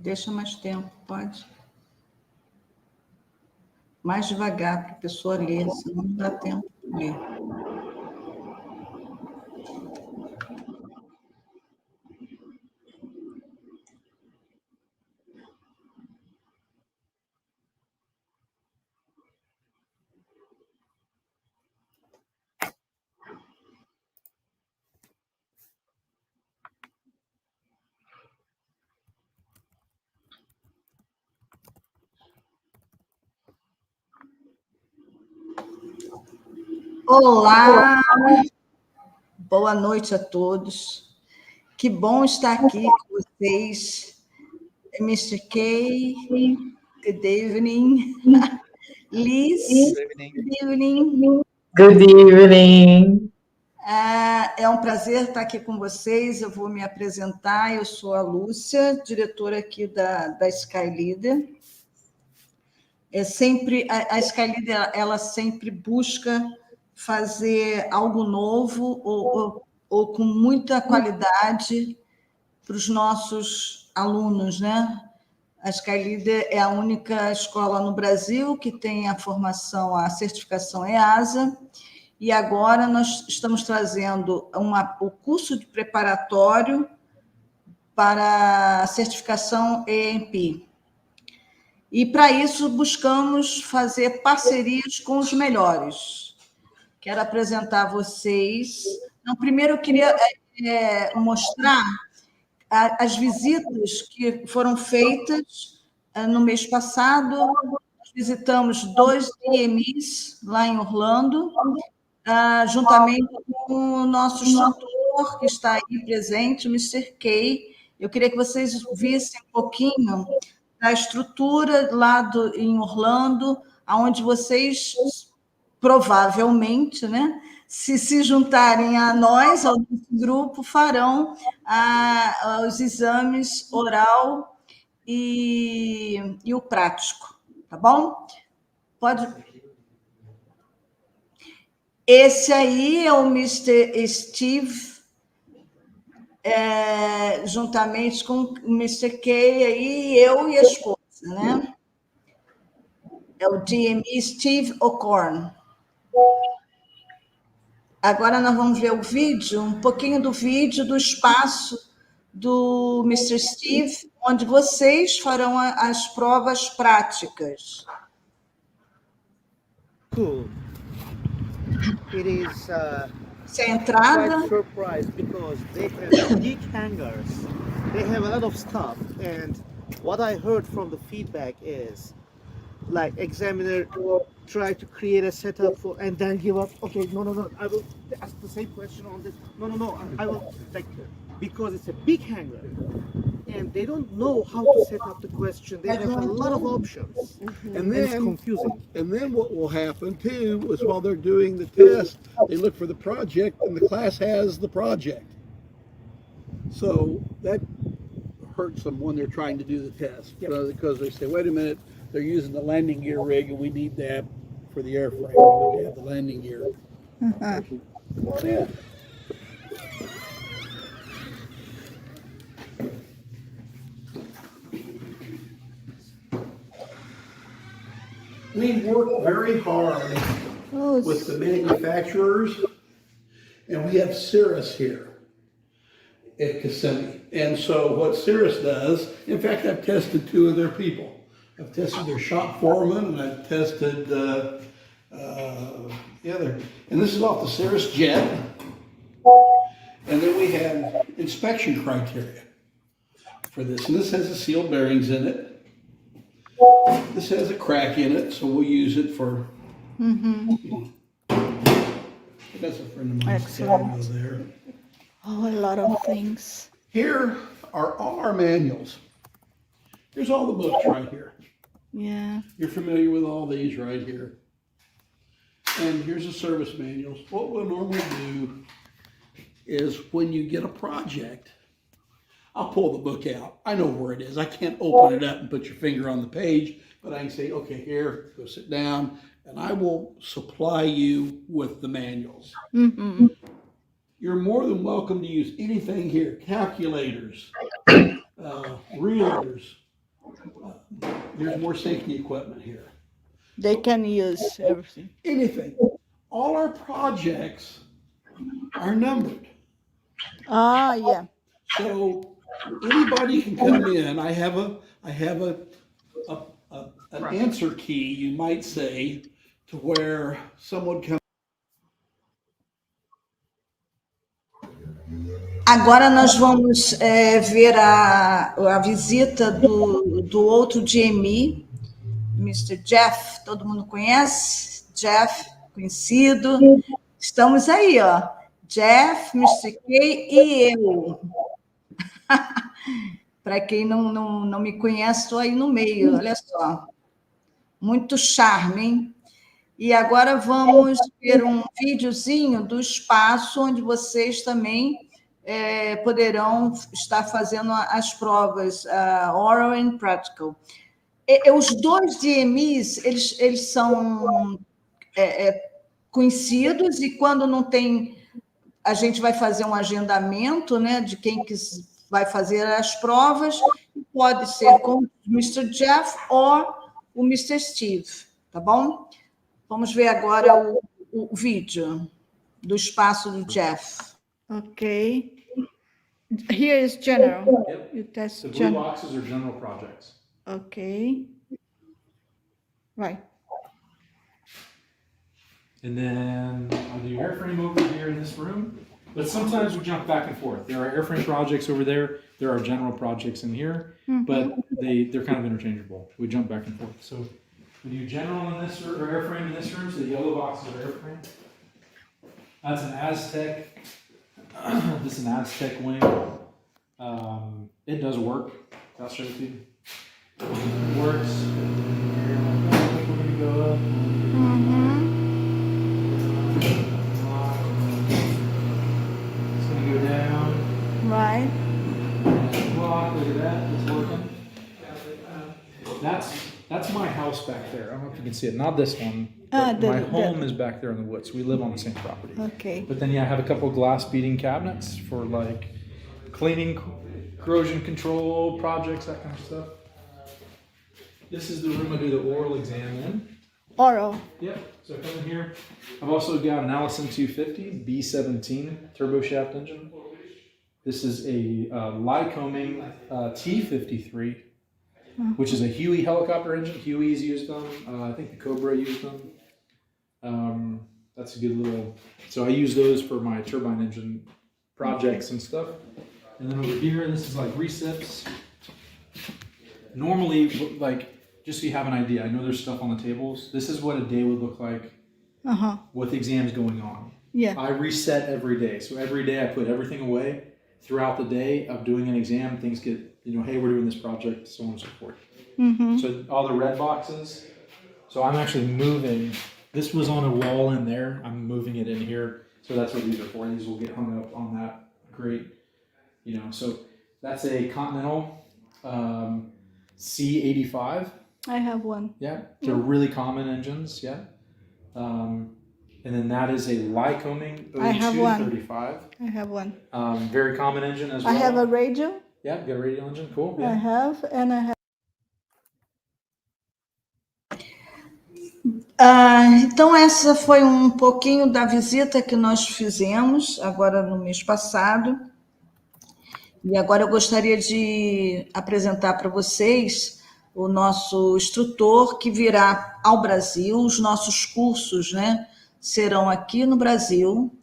Deixa mais tempo, pode. Mais devagar, para a pessoa ler, senão não dá tempo de ler. Olá, boa noite a todos. Que bom estar aqui com vocês. Mr. K, good evening. Liz, good evening. Good evening. É um prazer estar aqui com vocês. Eu vou me apresentar. Eu sou a Lúcia, diretora aqui da Sky Leader. A Sky Leader, ela sempre busca fazer algo novo ou com muita qualidade para os nossos alunos, né? A Sky Leader é a única escola no Brasil que tem a formação, a certificação EASA, e agora nós estamos trazendo o curso de preparatório para a certificação EMP. E, para isso, buscamos fazer parcerias com os melhores. Quero apresentar a vocês. Então, primeiro, eu queria mostrar as visitas que foram feitas no mês passado. Nós visitamos 2 IMIs lá em Orlando, juntamente com o nosso instrutor, que está aí presente, o Mr. K. Eu queria que vocês vissem um pouquinho da estrutura lá em Orlando, onde vocês provavelmente, né, se juntarem a nós, ao nosso grupo, farão os exames oral e o prático, tá bom? Pode. Esse aí é o Mr. Steve, juntamente com o Mr. K, aí, eu e a esposa, né? É o DME Steve O'Corn. Agora nós vamos ver o vídeo, um pouquinho do vídeo do espaço do Mr. Steve, onde vocês farão as provas práticas. Cool. It is Essa é a entrada. quite surprised because they have big hangars. They have a lot of stuff, and what I heard from the feedback is, like, examiner try to create a setup for and then give up. Okay, no, I will ask the same question on this. No, I will, like, because it's a big hangar and they don't know how to set up the question. They have a lot of options, and then it's confusing. And then what will happen too is while they're doing the test, they look for the project, and the class has the project. So that hurts them when they're trying to do the test, because they say, "Wait a minute, they're using the landing gear rig, and we need that for the airframe. We need to have the landing gear." Come on in. We work very hard with the manufacturers, and we have Cirrus here at Kissimmee. And so what Cirrus does, in fact, I've tested 2 of their people. I've tested their shop foreman, and I've tested the other. And this is off the Cirrus jet. And then we have inspection criteria for this. And this has the sealed bearings in it. This has a crack in it, so we'll use it for. That's a friend of mine. Excellent. There. Oh, a lot of things. Here are all our manuals. Here's all the books right here. Yeah. You're familiar with all these right here. And here's the service manuals. What we'll normally do is when you get a project, I'll pull the book out. I know where it is. I can't open it up and put your finger on the page, but I can say, okay, here, go sit down, and I will supply you with the manuals. You're more than welcome to use anything here, calculators, reelers, There's more safety equipment here. They can use everything. Anything. All our projects are numbered. Ah, yeah. So anybody can come in. I have an answer key, you might say, to where someone comes. Agora nós vamos ver a visita do outro GME, Mr. Jeff, todo mundo conhece? Jeff, conhecido. Estamos aí, ó. Jeff, Mr. K e eu. Para quem não me conhece, estou aí no meio, olha só. Muito charme, hein? E agora vamos ver um videozinho do espaço onde vocês também poderão estar fazendo as provas oral and practical. Os dois DMEs, eles são conhecidos, e quando não tem, a gente vai fazer um agendamento, né, de quem vai fazer as provas, pode ser com o Mr. Jeff ou o Mr. Steve, tá bom? Vamos ver agora o vídeo do espaço do Jeff. Okay. Here is general. Yep. You test The blue general. boxes are general projects. Okay. Right. And then I'll do airframe over here in this room. But sometimes we jump back and forth. There are airframe projects over there. There are general projects in here, but they're kind of interchangeable. We jump back and forth. So we do general in this room, or airframe in this room. So the yellow boxes are airframe. That's an Aztec. This is an Aztec wing. It does work. I'll show it to you. It works. We're gonna go up. It's gonna go down. Right. Block. Look at that. It's working. That's my house back there. I don't know if you can see it. Not this one. But my home is back there in the woods. We live on the same property. Okay. But then, yeah, I have a couple of glass beading cabinets for like cleaning, corrosion control projects, that kind of stuff. This is the room I do the oral exam in. Oral. Yep. So I come in here. I've also got an Allison 250 B17 turbo shaft engine. This is a Lycoming T53, which is a Huey helicopter engine. Huey's used them. I think the Cobra used them. That's a good little. So I use those for my turbine engine projects and stuff. And then over here, this is like recips. Normally, like, just so you have an idea, I know there's stuff on the tables. This is what a day would look like with exams going on. Yeah. I reset every day. So every day I put everything away. Throughout the day of doing an exam, things get, hey, we're doing this project, so on and so forth. So all the red boxes. So I'm actually moving. This was on a wall in there. I'm moving it in here. So that's what these are for. These will get hung up on that grate. So that's a Continental C85. I have one. Yeah, they're really common engines. Yeah. And then that is a Lycoming I have one. 0235. I have one. Very common engine as well. I have a radio. Yeah, you got a radio engine. Cool. I Yeah. have, and I have. Então, essa foi um pouquinho da visita que nós fizemos agora no mês passado. E agora eu gostaria de apresentar para vocês o nosso instrutor que virá ao Brasil. Os nossos cursos, né, serão aqui no Brasil.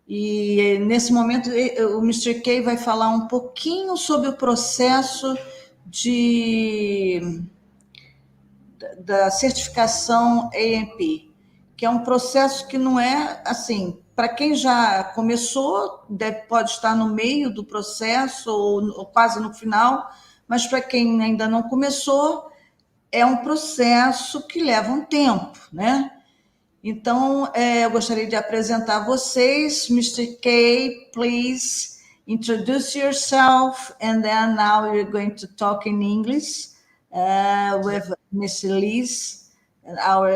E nesse momento o Mr. K vai falar um pouquinho sobre o processo da certificação AMP, que é um processo que não é assim, para quem já começou, pode estar no meio do processo ou quase no final, mas para quem ainda não começou, é um processo que leva um tempo, né? Então, eu gostaria de apresentar a vocês, Mr. K, please introduce yourself, and then now we're going to talk in English with Miss Liz, our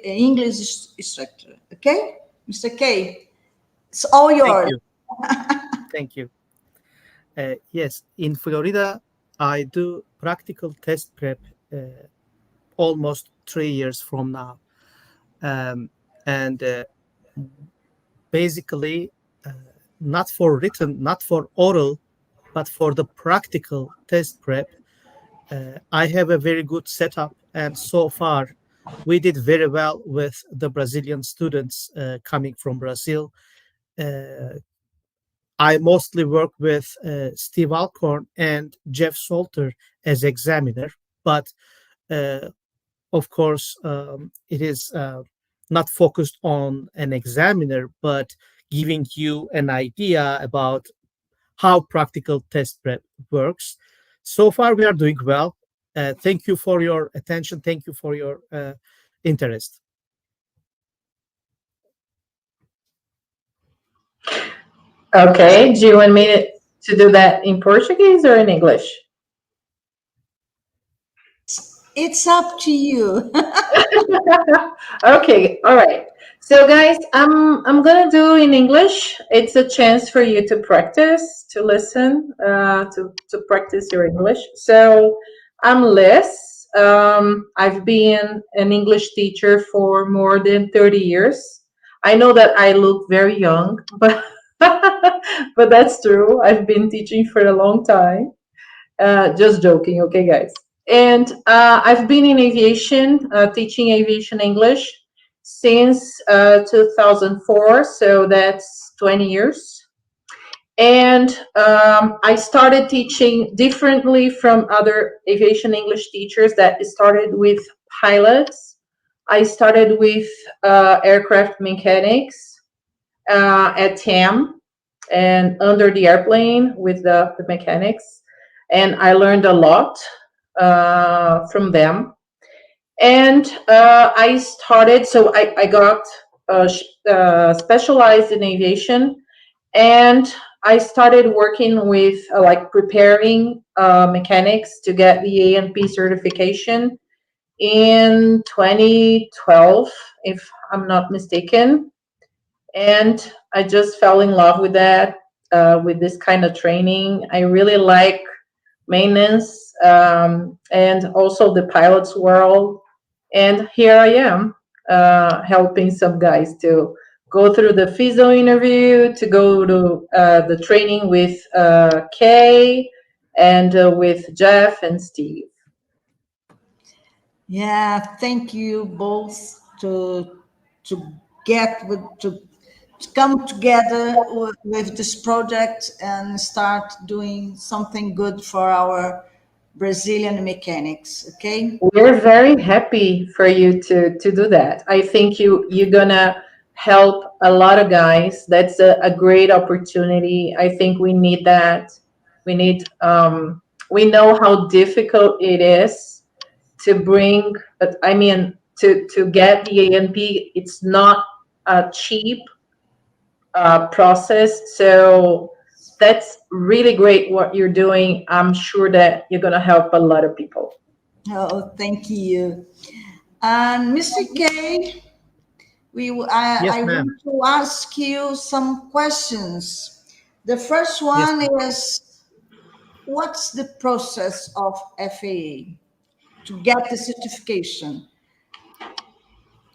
English instructor. Okay, Mr. K, it's all yours. Thank you. Yes, in Florida, I do practical test prep almost 3 years from now. And basically, not for written, not for oral, but for the practical test prep, I have a very good setup. And so far, we did very well with the Brazilian students coming from Brazil. I mostly work with Steve Alcorn and Jeff Salter as examiner, but of course, it is not focused on an examiner, but giving you an idea about how practical test prep works. So far, we are doing well. Thank you for your attention. Thank you for your interest. Okay, do you want me to do that in Portuguese or in English? It's up to you. Okay, all right. So guys, I'm gonna do in English. It's a chance for you to practice, to listen, to practice your English. So I'm Liz. I've been an English teacher for more than 30 years. I know that I look very young, but but that's true. I've been teaching for a long time. Just joking, okay, guys. And I've been in aviation, teaching aviation English since 2004, so that's 20 years. And I started teaching differently from other aviation English teachers that started with pilots. I started with aircraft mechanics at TAM and under the airplane with the mechanics. And I learned a lot from them. And I started, so I got specialized in aviation, and I started working with like preparing mechanics to get the A&P certification in 2012, if I'm not mistaken. And I just fell in love with that, with this kind of training. I really like maintenance and also the pilot's world. And here I am helping some guys to go through the FISO interview, to go to the training with Kay and with Jeff and Steve. Yeah, thank you both to get to come together with this project and start doing something good for our Brazilian mechanics. Okay. We're very happy for you to do that. I think you're gonna help a lot of guys. That's a great opportunity. I think we need that. We need we know how difficult it is to bring, but I mean to get the A&P. It's not a cheap process. So that's really great what you're doing. I'm sure that you're gonna help a lot of people. Oh, thank you. And Mr. K, I ma'am. want to ask you some questions. The first one is, what's the process of FAA to get the certification?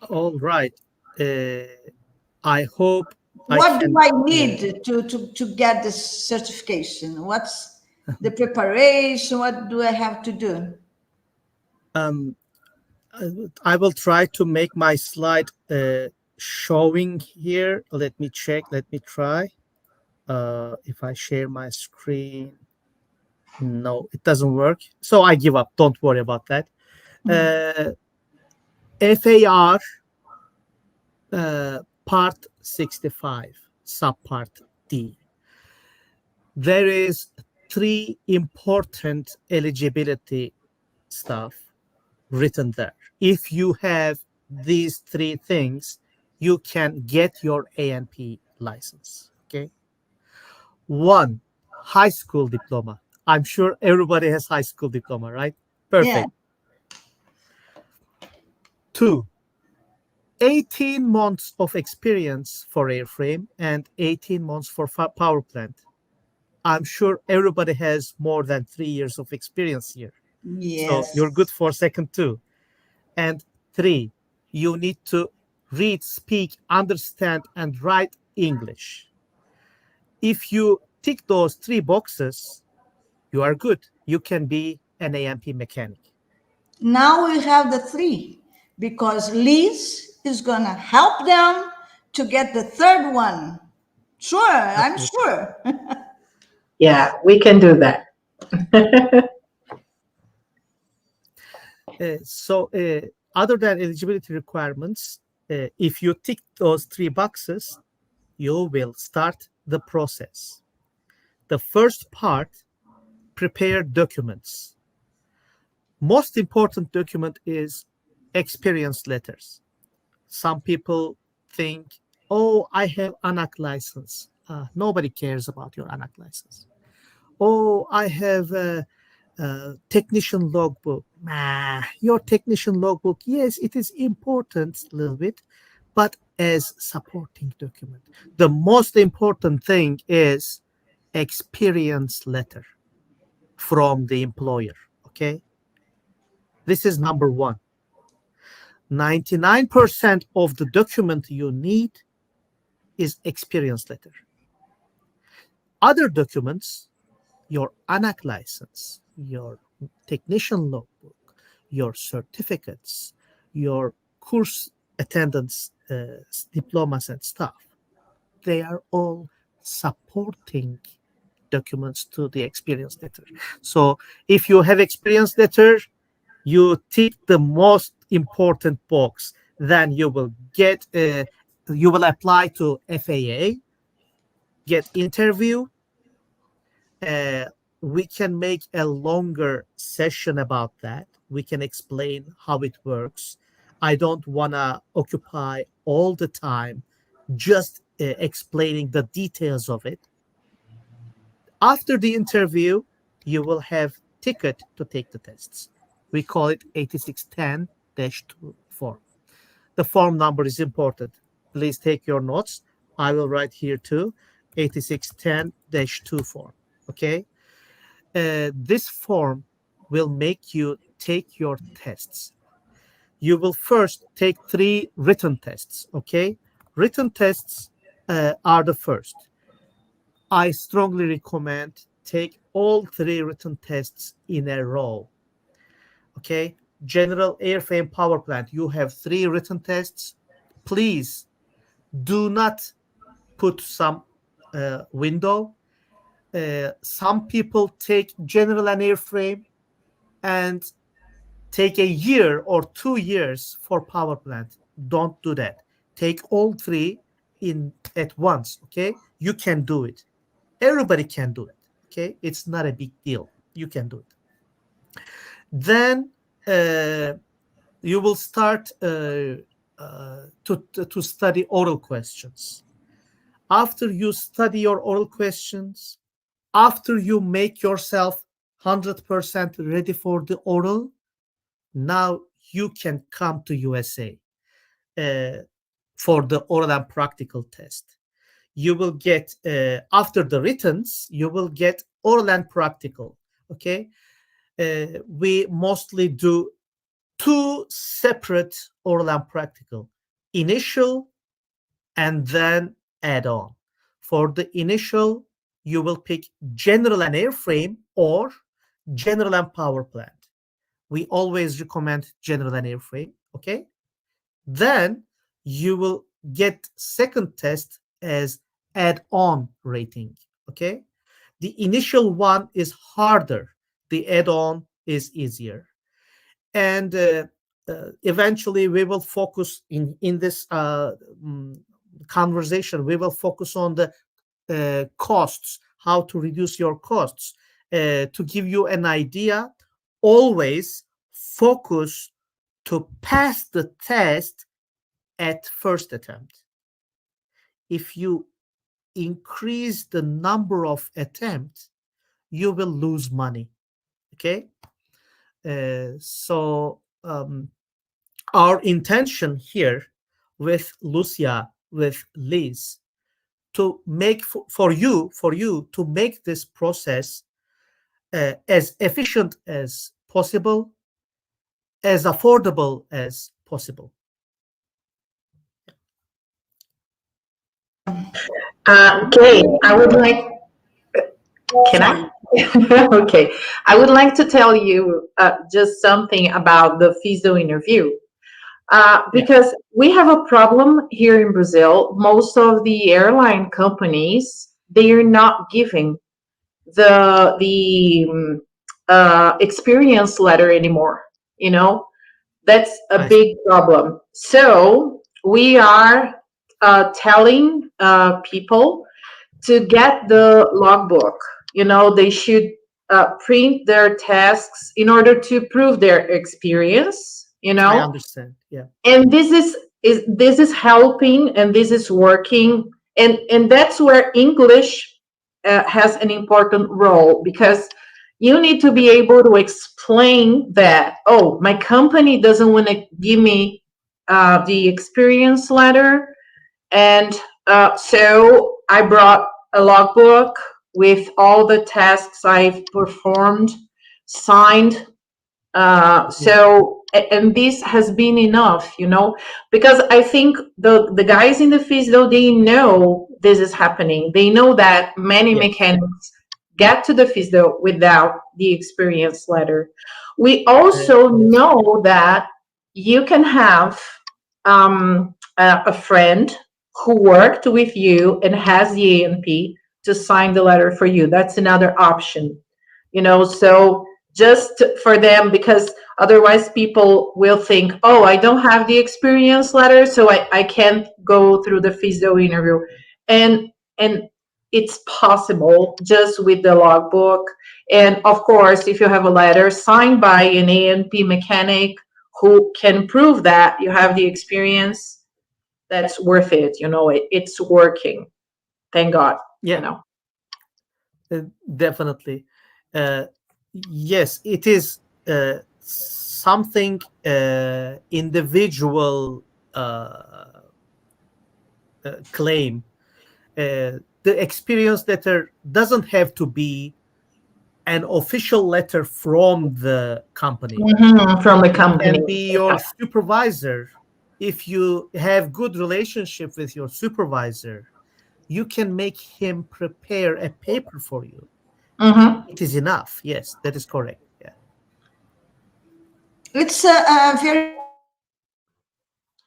All right. I hope What do I yeah. need to get this certification? What's the preparation? What do I have to do? I will try to make my slide showing here. Let me check. Let me try. If I share my screen, no, it doesn't work. So I give up. Don't worry about that. FAR Part 65, Subpart D. There is 3 important eligibility stuff written there. If you have these 3 things, you can get your A&P license. Okay. 1, high school diploma. I'm sure everybody has high school diploma, right? Perfect. Yeah. 2, 18 months of experience for airframe and 18 months for power plant. I'm sure everybody has more than 3 years of experience here. So you're good Yes. for second two. And 3, you need to read, speak, understand, and write English. If you tick those 3 boxes, you are good. You can be an AMP mechanic. Now we have the 3 because Liz is going to help them to get the third one. Sure, I'm sure. Yeah, we can do that. So other than eligibility requirements, if you tick those 3 boxes, you will start the process. The first part, prepare documents. Most important document is experience letters. Some people think, oh, I have ANAC license. Nobody cares about your ANAC license. Oh, I have a technician logbook. Your technician logbook, yes, it is important a little bit, but as supporting document. The most important thing is experience letter from the employer, okay? This is number 1. 99% of the document you need is experience letter. Other documents, your ANAC license, your technician logbook, your certificates, your course attendance diplomas and stuff, they are all supporting documents to the experience letter. So if you have experience letter, you tick the most important box, then you will get you will apply to FAA, get interview. We can make a longer session about that. We can explain how it works. I don't want to occupy all the time just explaining the details of it. After the interview, you will have ticket to take the tests. We call it 8610-2 form. The form number is important. Please take your notes. I will write here too, 8610-2 form. Okay. This form will make you take your tests. You will first take 3 written tests. Okay. Written tests are the first. I strongly recommend take all 3 written tests in a row. Okay. General airframe power plant, you have 3 written tests. Please do not put some window. Some people take general and airframe and take a year or 2 years for power plant. Don't do that. Take all 3 in at once. Okay. You can do it. Everybody can do it. Okay. It's not a big deal. You can do it. Then you will start to study oral questions. After you study your oral questions, after you make yourself 100% ready for the oral, now you can come to USA for the oral and practical test. You will get, after the writtens, you will get oral and practical, okay? We mostly do 2 separate oral and practical, initial and then add-on. For the initial, you will pick general and airframe or general and power plant. We always recommend general and airframe, okay? Then you will get second test as add-on rating, okay? The initial one is harder. The add-on is easier. And eventually we will focus in this conversation, we will focus on the costs, how to reduce your costs. To give you an idea, always focus to pass the test at first attempt. If you increase the number of attempts, you will lose money. Okay. So our intention here with Lucia, with Liz, to make for you to make this process as efficient as possible, as affordable as possible. Okay, I would like. Can I? Okay, I would like to tell you just something about the FISO interview. Because we have a problem here in Brazil. Most of the airline companies, they are not giving the experience letter anymore. You know, that's a big problem. So we are telling people to get the logbook. You know, they should print their tasks in order to prove their experience. You know, I understand. Yeah. And this is helping, and this is working, and that's where English has an important role, because you need to be able to explain that, oh, my company doesn't want to give me the experience letter, and so I brought a logbook with all the tasks I've performed, signed. So, and this has been enough, you know, because I think the guys in the FISO, they know this is happening. They know that many mechanics get to the FISO without the experience letter. We also know that you can have a friend who worked with you and has the ANP to sign the letter for you. That's another option, you know, so just for them, because otherwise people will think, oh, I don't have the experience letter, so I can't go through the FISO interview. And it's possible just with the logbook. And of course, if you have a letter signed by an ANP mechanic who can prove that you have the experience, that's worth it. You know, it's working. Thank God. Yeah, you know. Definitely. Yes, it is something individual claim. The experience letter doesn't have to be an official letter from the company. From the company. It can be your supervisor. If you have good relationship with your supervisor, you can make him prepare a paper for you. It is enough. Yes, that is correct. Yeah. It's a very...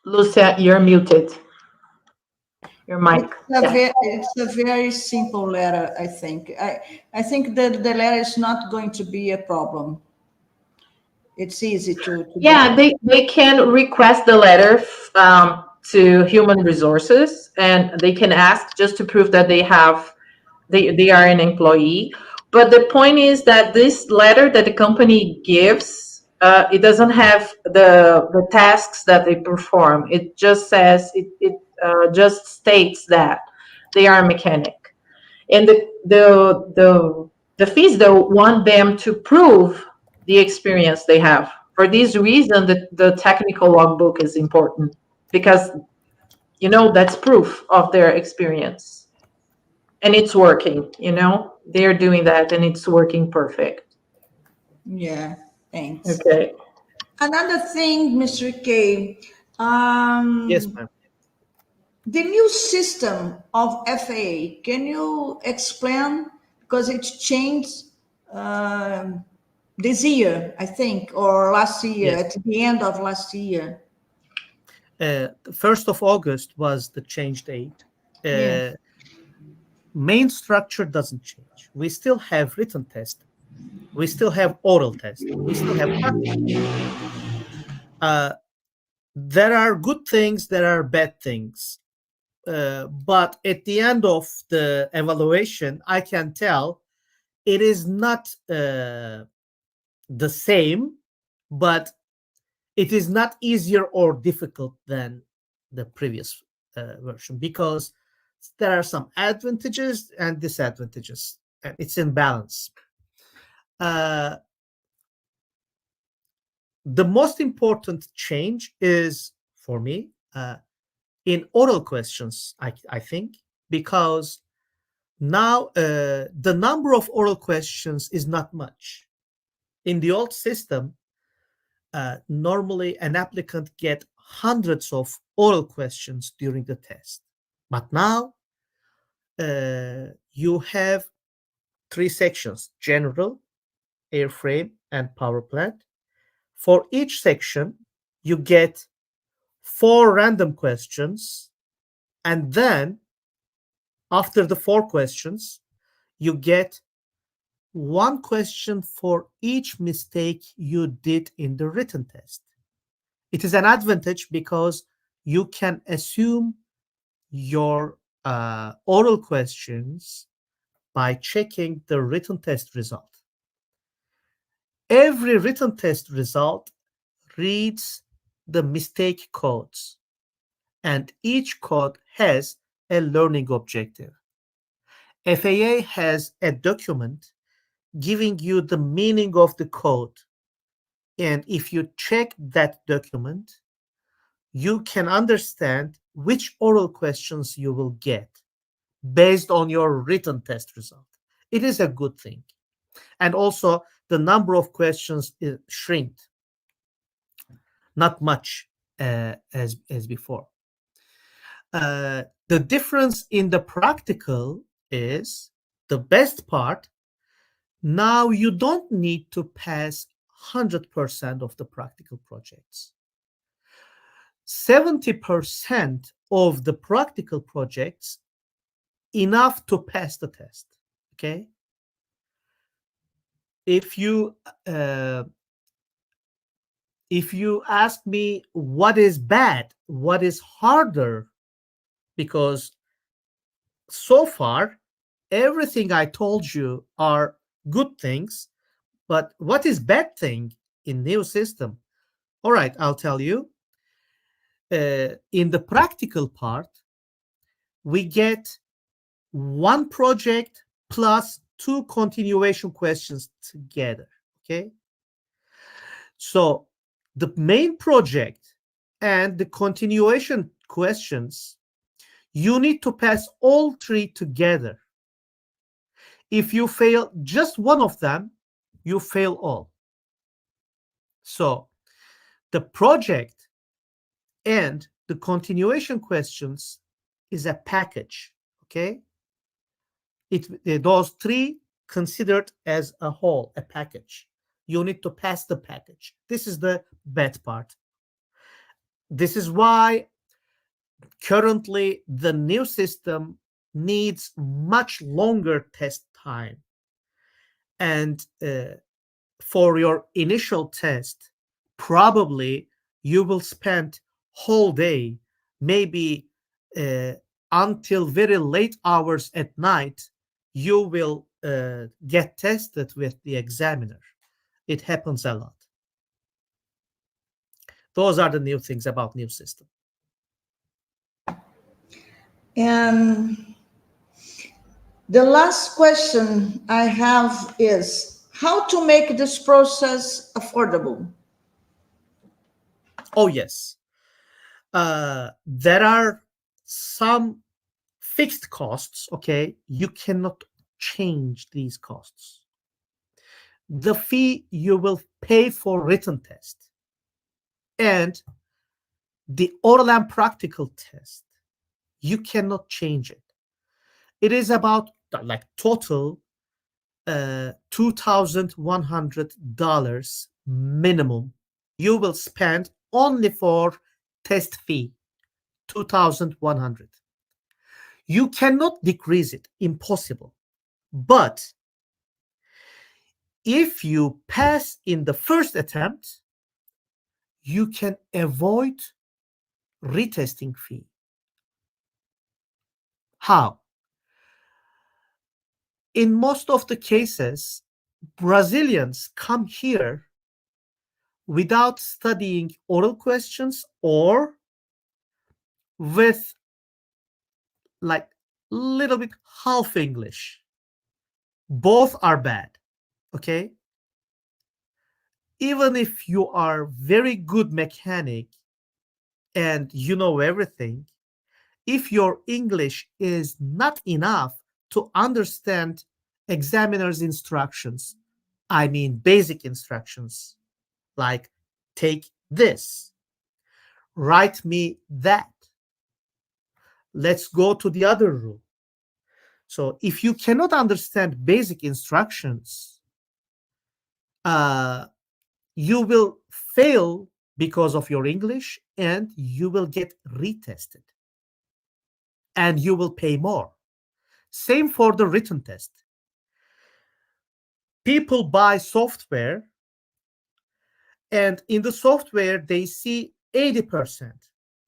Lucia, you're muted. Your mic. It's a very simple letter, I think. I think that the letter is not going to be a problem. It's easy to yeah, they can request the letter to human resources, and they can ask just to prove that they are an employee. But the point is that this letter that the company gives, it doesn't have the tasks that they perform. It just says it just states that they are a mechanic, and the FISO want them to prove the experience they have. For this reason, the technical logbook is important, because you know that's proof of their experience, and it's working. You know, they're doing that, and it's working perfect. Yeah, thanks. Okay. Another thing, Mr. K. Yes, ma'am. The new system of FAA, can you explain? Because it changed this year, I think, or last year, Yes. at the end of last year. 1st of August was the change date. Yes. Main structure doesn't change. We still have written test. We still have oral test. We still have practice. There are good things, there are bad things. But at the end of the evaluation, I can tell it is not the same, but it is not easier or difficult than the previous version, because there are some advantages and disadvantages, and it's in balance. The most important change is, for me, in oral questions, I think, because now the number of oral questions is not much. In the old system, normally an applicant get hundreds of oral questions during the test. But now you have 3 sections: general, airframe, and power plant. For each section, you get 4 random questions, and then after the 4 questions, you get 1 question for each mistake you did in the written test. It is an advantage because you can assume your oral questions by checking the written test result. Every written test result reads the mistake codes, and each code has a learning objective. FAA has a document giving you the meaning of the code, and if you check that document, you can understand which oral questions you will get based on your written test result. It is a good thing. And also, the number of questions is shrinked, not much as before. The difference in the practical is the best part. Now you don't need to pass 100% of the practical projects. 70% of the practical projects enough to pass the test. Okay. If you ask me what is bad, what is harder, because so far everything I told you are good things, but what is bad thing in new system? All right, I'll tell you. In the practical part, we get 1 project plus 2 continuation questions together. Okay. So the main project and the continuation questions, you need to pass all 3 together. If you fail just one of them, you fail all. So the project and the continuation questions is a package. Okay. Those 3 considered as a whole, a package. You need to pass the package. This is the bad part. This is why currently the new system needs much longer test time. And for your initial test, probably you will spend whole day, maybe until very late hours at night, you will get tested with the examiner. It happens a lot. Those are the new things about new system. And the last question I have is how to make this process affordable? Oh, yes. There are some fixed costs, okay? You cannot change these costs. The fee you will pay for written test and the oral and practical test, you cannot change it. It is about like total $2,100 minimum you will spend only for test fee, $2,100. You cannot decrease it, impossible. But if you pass in the first attempt, you can avoid retesting fee. How? In most of the cases, Brazilians come here without studying oral questions or with like little bit half English. Both are bad, okay? Even if you are very good mechanic and you know everything, if your English is not enough to understand examiner's instructions, I mean basic instructions, like take this, write me that, let's go to the other room. So if you cannot understand basic instructions, you will fail because of your English, and you will get retested. And you will pay more. Same for the written test. People buy software, and in the software, they see 80%.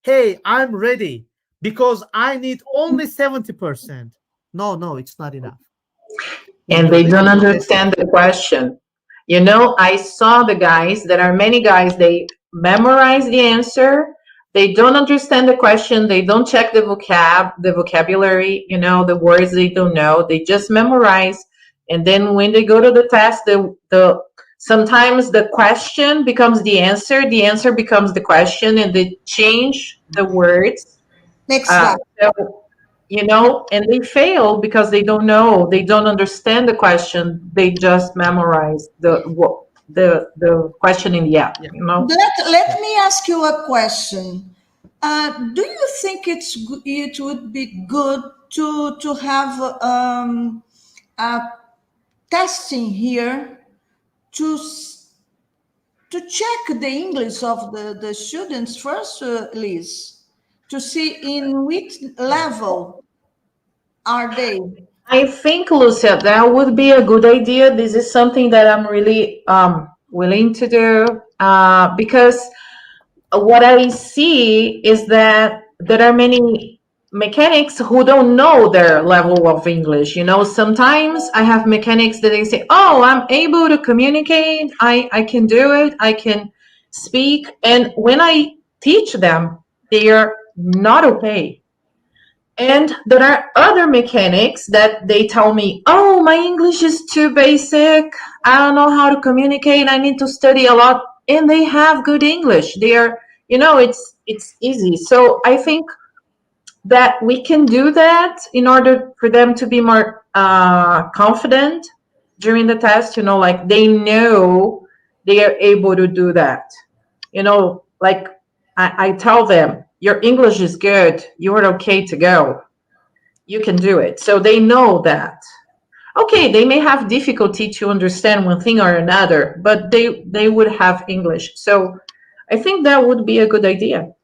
Hey, I'm ready because I need only 70%. No, it's not enough. And they don't understand the question. You know, I saw the guys, there are many guys, they memorize the answer, they don't understand the question, they don't check the vocabulary, you know, the words they don't know, they just memorize. And then when they go to the test, sometimes the question becomes the answer becomes the question, and they change the words. Next slide. So, you know, and they fail because they don't know, they don't understand the question, they just memorize the question in the app, you know. Let me ask you a question. Do you think it would be good to have a testing here to check the English of the students first, Liz, to see in which level are they? I think, Lucia, that would be a good idea. This is something that I'm really willing to do, because what I see is that there are many mechanics who don't know their level of English. You know, sometimes I have mechanics that they say, oh, I'm able to communicate, I can do it, I can speak. And when I teach them, they are not okay. And there are other mechanics that they tell me, oh, my English is too basic, I don't know how to communicate, I need to study a lot. And they have good English. They are, you know, it's easy. So I think that we can do that in order for them to be more confident during the test, you know, like they know they are able to do that. You know, like I tell them, your English is good, you are okay to go, you can do it. So they know that. Okay, they may have difficulty to understand one thing or another, but they would have English. So I think that would be a good idea.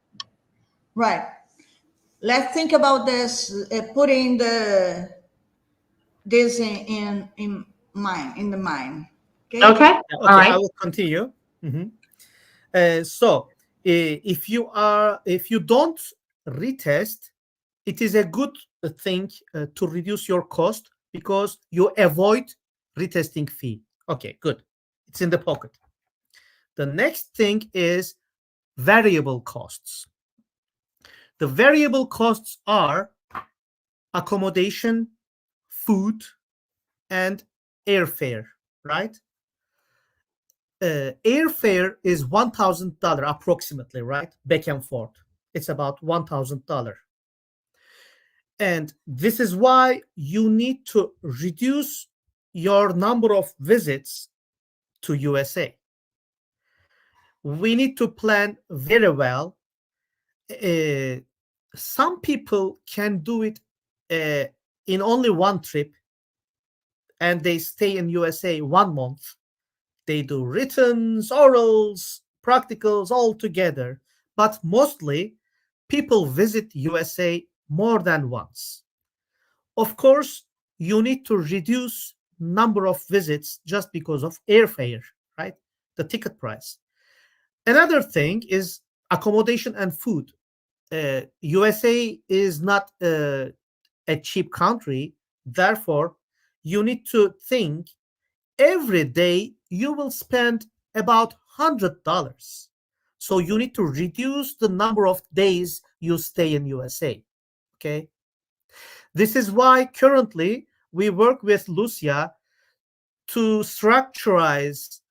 Right. Let's think about this, putting this in the mind. Okay. Okay. All right. I will continue. So if you don't retest, it is a good thing to reduce your cost because you avoid retesting fee. Okay, good. It's in the pocket. The next thing is variable costs. The variable costs are accommodation, food, and airfare, right? Airfare is $1,000 approximately, right? Back and forth. It's about $1,000. And this is why you need to reduce your number of visits to USA. We need to plan very well. Some people can do it in only one trip, and they stay in USA 1 month. They do writtens, orals, practicals all together. But mostly, people visit USA more than once. Of course, you need to reduce number of visits just because of airfare, right? The ticket price. Another thing is accommodation and food. USA is not a cheap country. Therefore, you need to think every day you will spend about $100. So you need to reduce the number of days you stay in USA. Okay. This is why currently we work with Lucia to structurize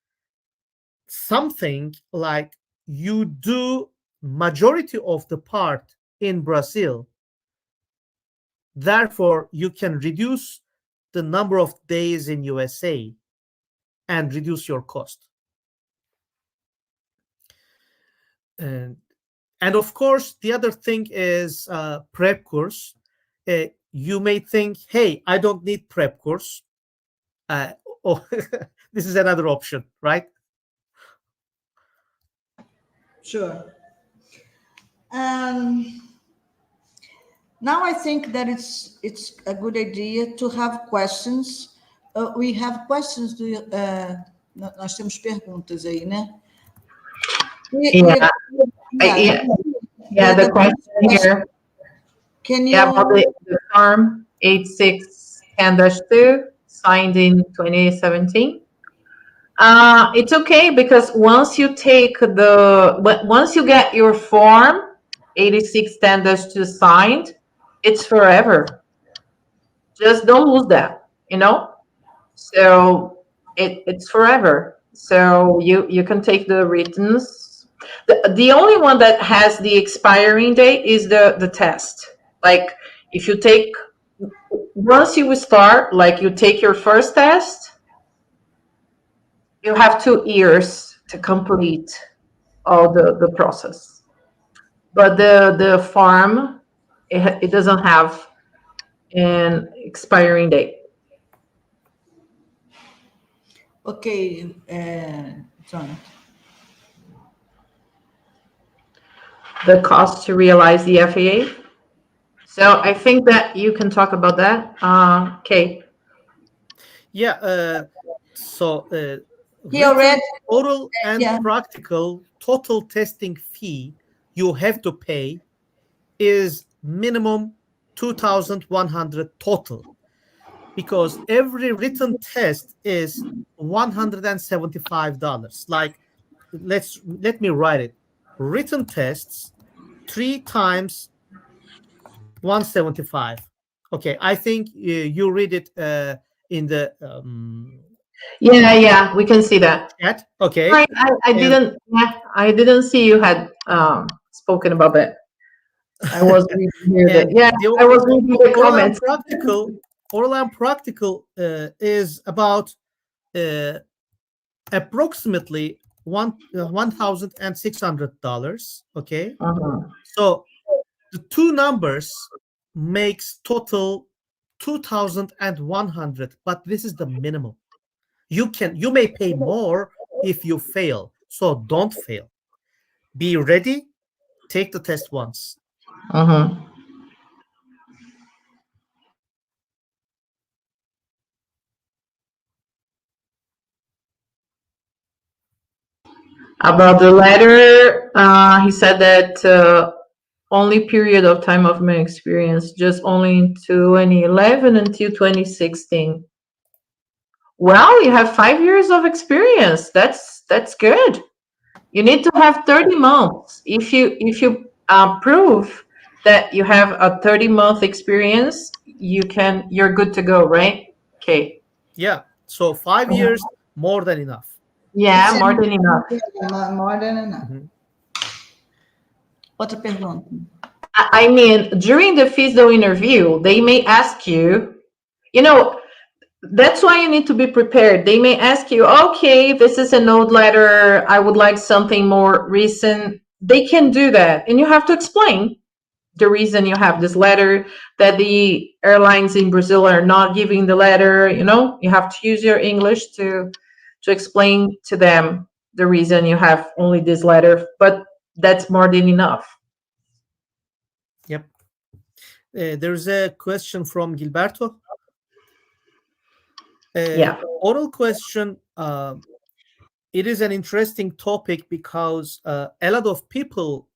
something like you do majority of the part in Brazil. Therefore, you can reduce the number of days in USA. and reduce your cost. And of course, the other thing is prep course. You may think, hey, I don't need prep course. Oh, this is another option, right? Sure. Now I think that it's a good idea to have questions. We have questions. Nós temos perguntas aí, né? Yeah, the question here. Can you? Yeah, about the Form 8610-2 signed in 2017. It's okay because once you get your Form 8610-2 signed, it's forever. Just don't lose that, you know? So it's forever. So you can take the writtens. The only one that has the expiring date is the test. Like if you take, once you start, like you take your first test, you have 2 years to complete all the process. But the form, it doesn't have an expiring date. Okay, Jonathan. The cost to realize the FAA. So I think that you can talk about that, Kate. Yeah. He already oral and practical total testing fee you have to pay is minimum 2,100 total, because every written test is $175. Like, let me write it. Written tests 3 times 175. Okay, I think you read it in the Yeah, we can see that. chat. Okay. I didn't see you had spoken about that. I was reading here. I was reading the comments. Oral and practical is about approximately $1,600. Okay. So the 2 numbers makes total 2,100, but this is the minimum. You may pay more if you fail, so don't fail. Be ready. Take the test once. About the letter, he said that only period of time of my experience, just only in 2011 until 2016. Well, you have 5 years of experience. That's good. You need to have 30 months. If you prove that you have a 30-month experience, you're good to go, right? Okay. Yeah. So 5 years, more than enough. Yeah, more than enough. More than enough. Outra pergunta. I mean, during the FISDO interview, they may ask you, that's why you need to be prepared. They may ask you, okay, this is an old letter. I would like something more recent. They can do that. And you have to explain the reason you have this letter, that the airlines in Brazil are not giving the letter. You have to use your English to explain to them the reason you have only this letter. But that's more than enough. Yep. There's a question from Gilberto. Oral question. It is an interesting topic because a lot of people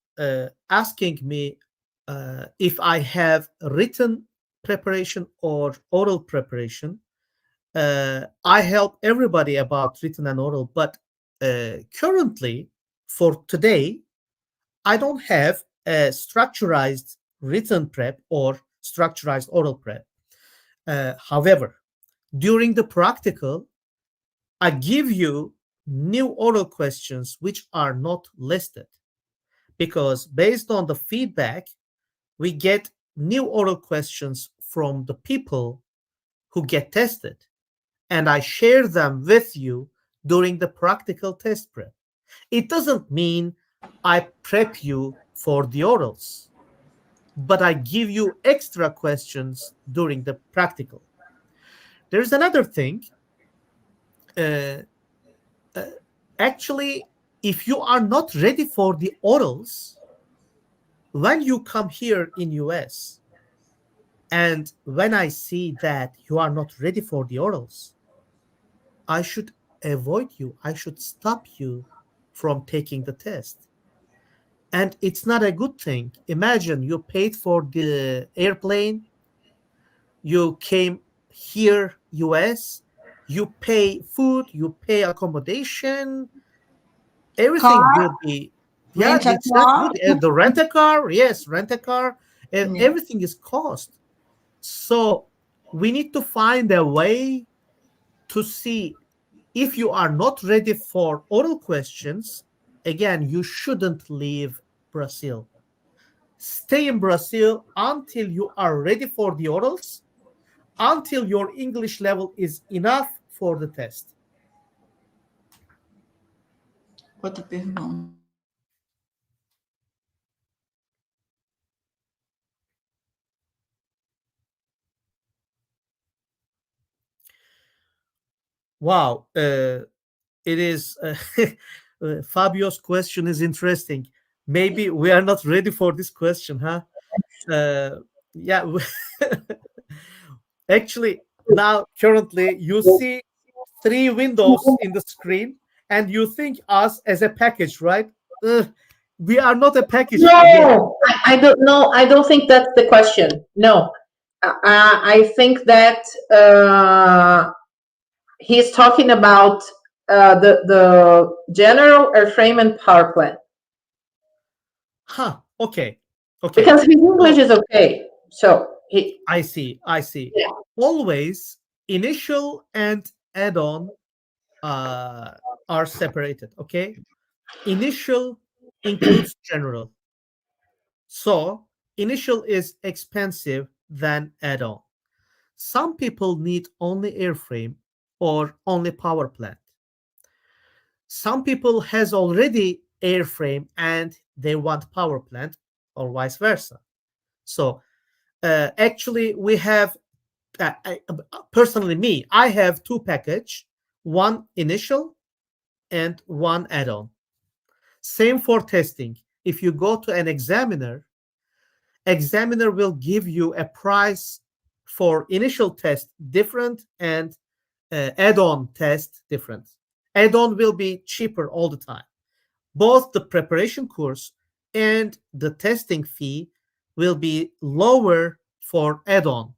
asking me if I have written preparation or oral preparation. I help everybody about written and oral, but currently, for today, I don't have a structurized written prep or structurized oral prep. However, during the practical, I give you new oral questions which are not listed, because based on the feedback, we get new oral questions from the people who get tested, and I share them with you during the practical test prep. It doesn't mean I prep you for the orals, but I give you extra questions during the practical. There's another thing. Actually, if you are not ready for the orals, when you come here in US, and when I see that you are not ready for the orals, I should avoid you. I should stop you from taking the test. And it's not a good thing. Imagine you paid for the airplane, you came here, US, you pay food, you pay accommodation, everything Car? will be, yeah, Rent a it's not car? good. The rent a car, yes, rent a car, and Yeah. everything is cost. So we need to find a way to see if you are not ready for oral questions. Again, you shouldn't leave Brazil. Stay in Brazil until you are ready for the orals, until your English level is enough for the test. Outra pergunta. Wow, it is Fabio's question is interesting. Maybe we are not ready for this question, huh? Yeah, actually, now currently you see 3 windows in the screen, and you think us as a package, right? We are not a package yet. No, I don't know. I don't think that's the question. No, I think that he's talking about the general airframe and power plant Huh. Okay. Okay. because his English is okay. So he, I see. I see. yeah. Always initial and add-on are separated. Okay. Initial includes general. So initial is expensive than add-on. Some people need only airframe or only power plant. Some people has already airframe and they want power plant, or vice versa. So actually we have personally me, I have 2 package, one initial and one add-on. Same for testing. If you go to an examiner will give you a price for initial test different and add-on test different. Add-on will be cheaper all the time. Both the preparation course and the testing fee will be lower for add-on.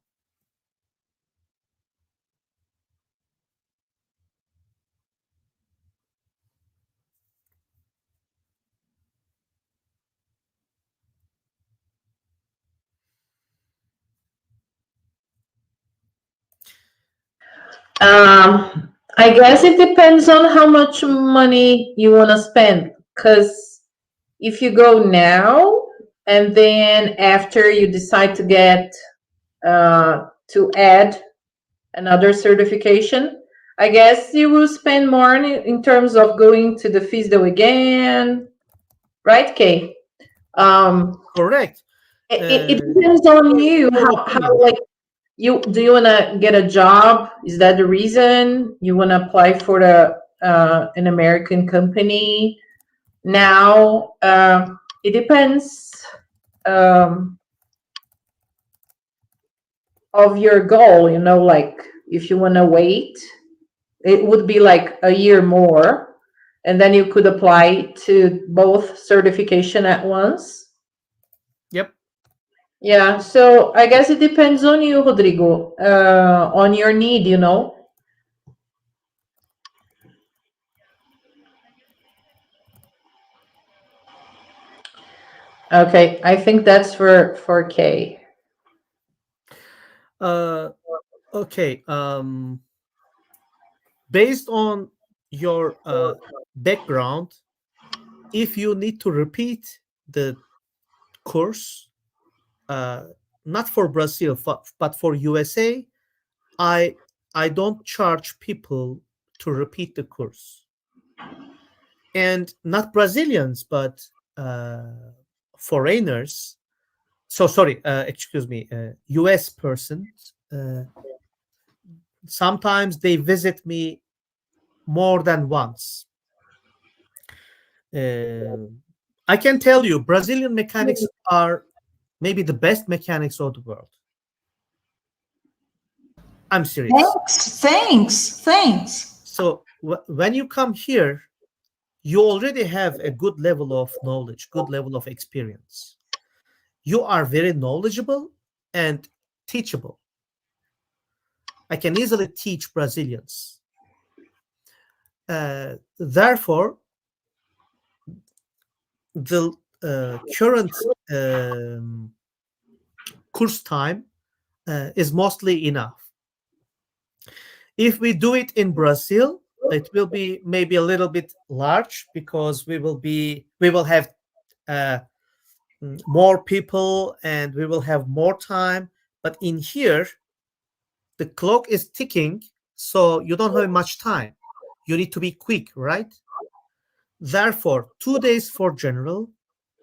I guess it depends on how much money you want to spend. Because if you go now and then after you decide to get to add another certification, I guess you will spend more in terms of going to the FISDO again, right, Kay? Correct. It depends on you. How like you do you want to get a job? Is that the reason you want to apply for the an American company? Now it depends of your goal. You know, like if you want to wait, it would be like a year more, and then you could apply to both certification at once. Yep. Yeah, so I guess it depends on you, Rodrigo, on your need, you know. Okay, I think that's for Kay. Okay. Based on your background, if you need to repeat the course, not for Brazil but for USA, I don't charge people to repeat the course. And not Brazilians, but foreigners. So sorry, excuse me, US persons. Sometimes they visit me more than once. I can tell you, Brazilian mechanics are maybe the best mechanics of the world. I'm serious. Thanks. So when you come here, you already have a good level of knowledge, good level of experience. You are very knowledgeable and teachable. I can easily teach Brazilians. Therefore, the current course time is mostly enough. If we do it in Brazil, it will be maybe a little bit large because we will have more people and we will have more time. But in here, the clock is ticking, so you don't have much time. You need to be quick, right? Therefore, 2 days for general,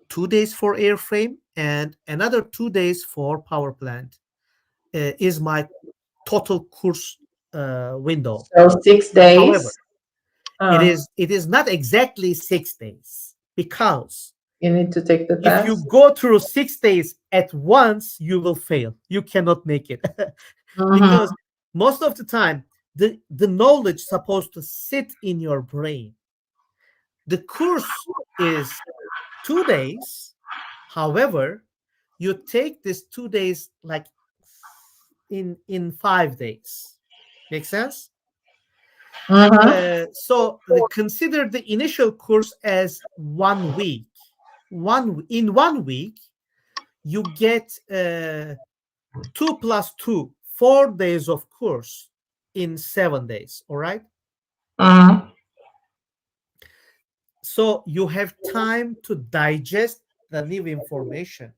2 days for airframe, and another 2 days for power plant is my total course window. So 6 days. However, it is not exactly 6 days because you need to take the test. If you go through 6 days at once, you will fail. You cannot make it because most of the time the knowledge is supposed to sit in your brain. The course is 2 days. However, you take this 2 days like in 5 days. Make sense? So consider the initial course as 1 week. In 1 week, you get 2 plus 2, 4 days of course in 7 days. All right. So you have time to digest the new information.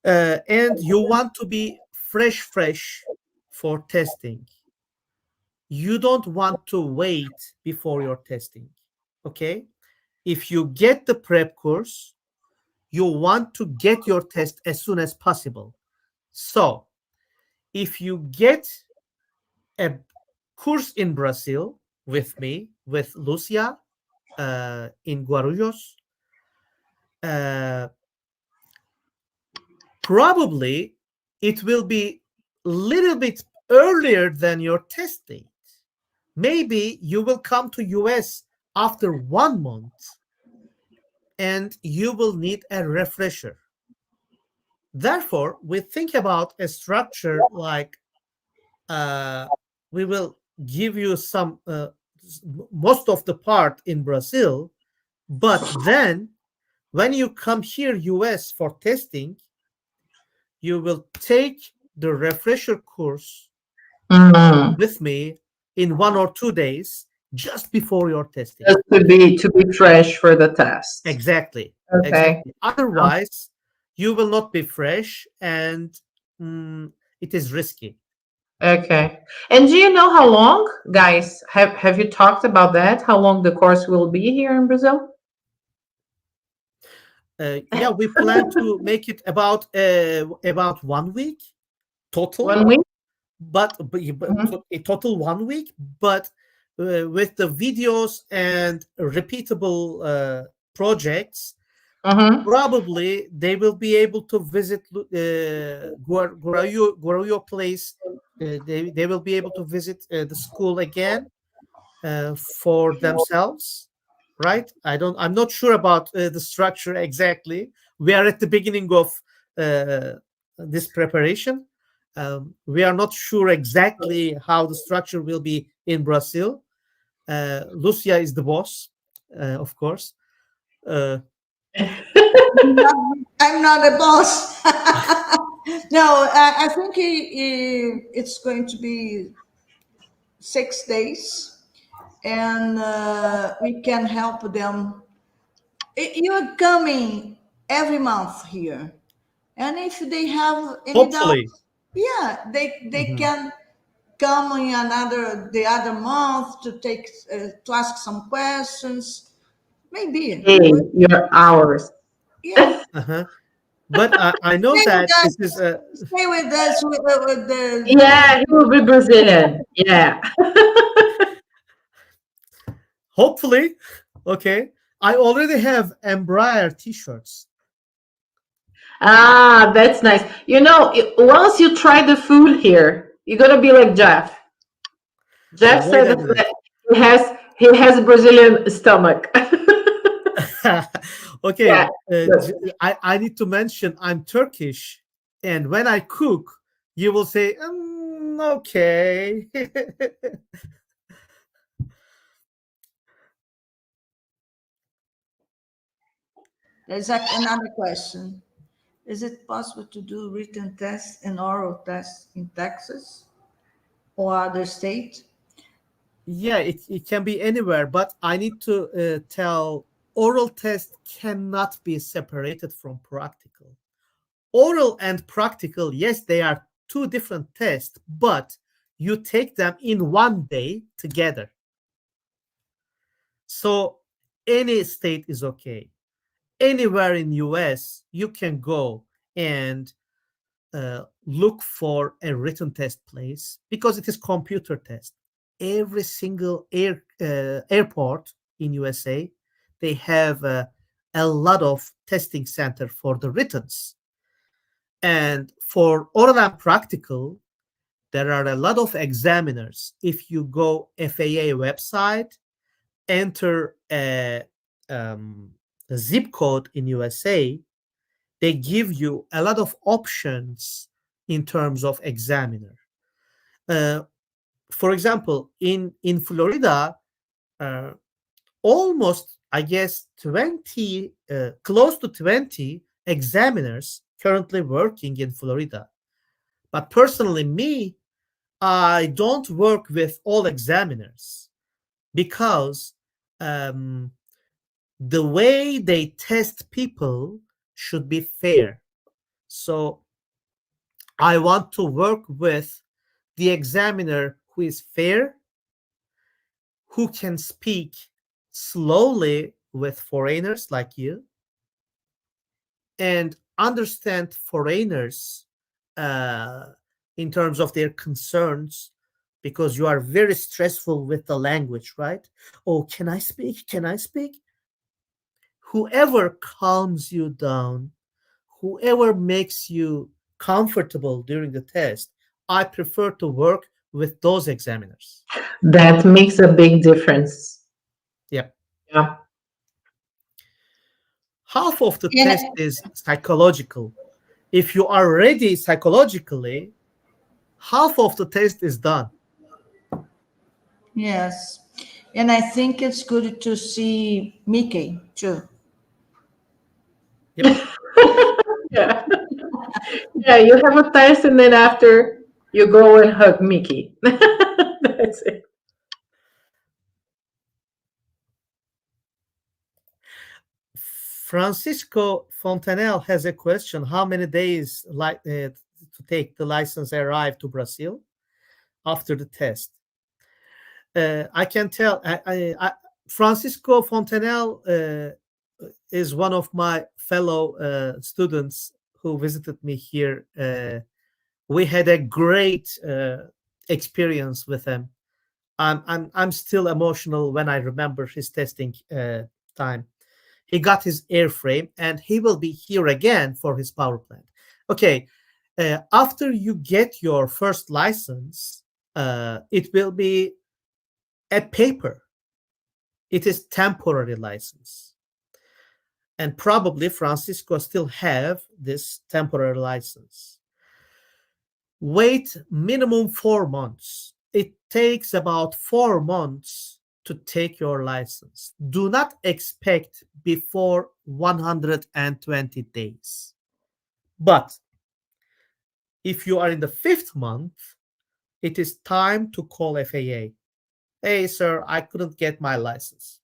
And you want to be fresh for testing. You don't want to wait before your testing. Okay? If you get the prep course, you want to get your test as soon as possible. So if you get a course in Brazil with me, with Lucia, in Guarulhos, probably it will be a little bit earlier than your test date. Maybe you will come to US after 1 month and you will need a refresher. Therefore, we think about a structure like we will give you some most of the part in Brazil, but then when you come here US for testing, you will take the refresher course with me in 1 or 2 days just before your testing. Just to be fresh for the test. Exactly. Okay. Exactly. Otherwise, you will not be fresh and it is risky. Okay. And do you know how long, guys, have you talked about that? How long the course will be here in Brazil? Yeah, we plan to make it about 1 week total. 1 week? But a total 1 week, but with the videos and repeatable projects, probably they will be able to visit Guarulhos place. They will be able to visit the school again for themselves, right? I'm not sure about the structure exactly. We are at the beginning of this preparation. We are not sure exactly how the structure will be in Brazil. Lucia is the boss, of course. I'm not a boss. No, I think it's going to be 6 days, and we can help them. You're coming every month here, and if they have any Hopefully. doubts, yeah, they can come in the other month to ask some questions. Maybe. Hey, your hours. Yeah. But I know Stay that with us. this is Stay with us with the. Yeah, he will be Brazilian. Yeah. hopefully okay. I already have Embraer t-shirts. Ah, that's nice. You know, once you try the food here, you're gonna be like Jeff. Jeff Wait said a minute. that he has a Brazilian stomach. Okay, Yeah. I need to mention I'm Turkish, and when I cook, you will say, okay. There's another question. Is it possible to do written tests and oral tests in Texas or other state? Yeah, it can be anywhere, but I need to tell oral test cannot be separated from practical. Oral and practical, yes, they are two different tests, but you take them in one day together. So any state is okay. Anywhere in US, you can go and look for a written test place because it is computer test. Every single airport in USA, they have a lot of testing center for the writtens. And for oral and practical, there are a lot of examiners. If you go FAA website, enter a zip code in USA, they give you a lot of options in terms of examiner. For example, in Florida, almost, I guess, 20, close to 20 examiners currently working in Florida. But personally, me, I don't work with all examiners because the way they test people should be fair. So I want to work with the examiner who is fair, who can speak slowly with foreigners like you, and understand foreigners in terms of their concerns, because you are very stressful with the language, right? Oh, can I speak? Can I speak? Whoever calms you down, whoever makes you comfortable during the test, I prefer to work with those examiners. That makes a big difference. Yep. Yeah. Half of the test is psychological. If you are ready psychologically, half of the test is done. Yes. And I think it's good to see Mickey too. Yep. Yeah. Yeah, you have a test and then after you go and hug Mickey. That's it. Francisco Fontanel has a question. How many days to take the license arrive to Brazil after the test? I can tell. Francisco Fontanel is one of my fellow students who visited me here. We had a great experience with him. I'm still emotional when I remember his testing time. He got his airframe and he will be here again for his power plant. Okay, after you get your first license, it will be a paper. It is temporary license. And probably Francisco still have this temporary license. Wait minimum 4 months. It takes about 4 months to take your license. Do not expect before 120 days. But if you are in the 5th month, it is time to call FAA. Hey, sir, I couldn't get my license.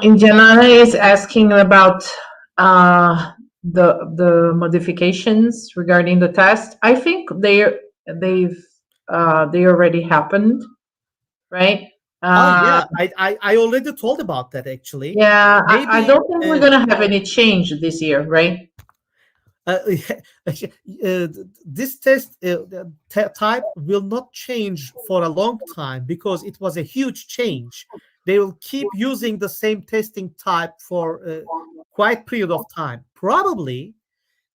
Indiana is asking about the modifications regarding the test. I think they already happened, right? Yeah, I already told about that actually. Yeah, I Maybe don't think we're gonna have any change this year, right? this test type will not change for a long time because it was a huge change. They will keep using the same testing type for quite period of time. Probably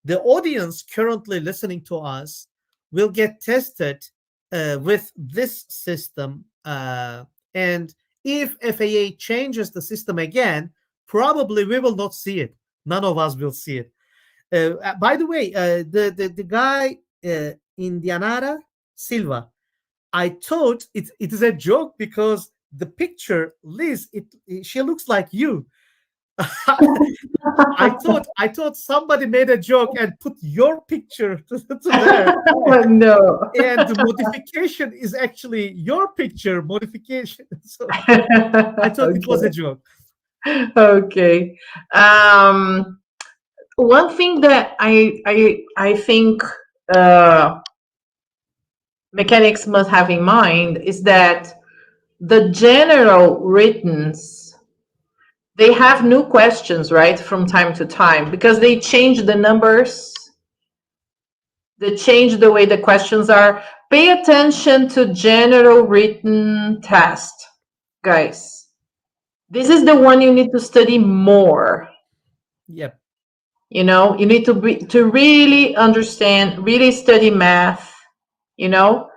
the audience currently listening to us will get tested with this system, and if FAA changes the system again, probably we will not see it. None of us will see it. By the way, the guy Indianara Silva, I thought it is a joke because the picture, Liz, she looks like you. I thought somebody made a joke and put your picture to there. No. And the modification is actually your picture modification. So I thought it was a joke. Okay. One thing that I think mechanics must have in mind is that the general writtens, they have new questions, right, from time to time, because they change the numbers, they change the way the questions are. Pay attention to general written test, guys. This is the one you need to study more. Yep. You know, you need to really understand, really study math, you know,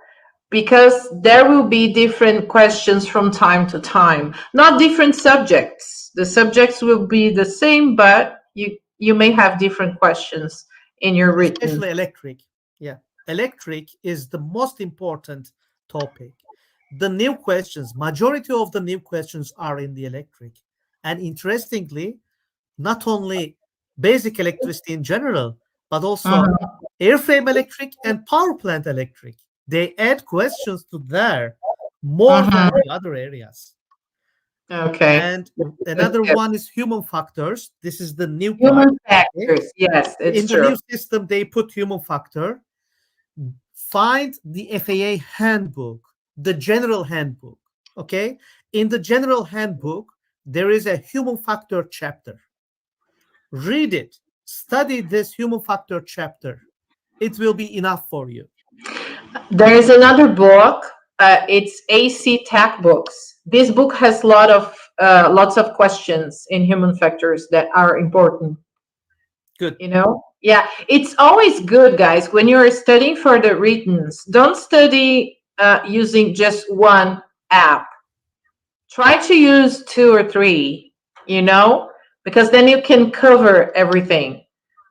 because there will be different questions from time to time, not different subjects. The subjects will be the same, but you may have different questions in your written. Especially electric. Yeah, electric is the most important topic. The new questions, majority of the new questions are in the electric. And interestingly, not only basic electricity in general, but also airframe electric and power plant electric. They add questions to there more than the other areas. Okay. And another one is human factors. This is the new human part. factors. Yes, it's in true. the new system, they put human factor. Find the FAA handbook, the general handbook. Okay. In the general handbook, there is a human factor chapter. Read it. Study this human factor chapter. It will be enough for you. There is another book. It's AC Tech Books. This book has lots of questions in human factors that are important. Good. You know? Yeah. It's always good, guys, when you're studying for the writtens, don't study using just one app. Try to use 2 or 3, you know, because then you can cover everything.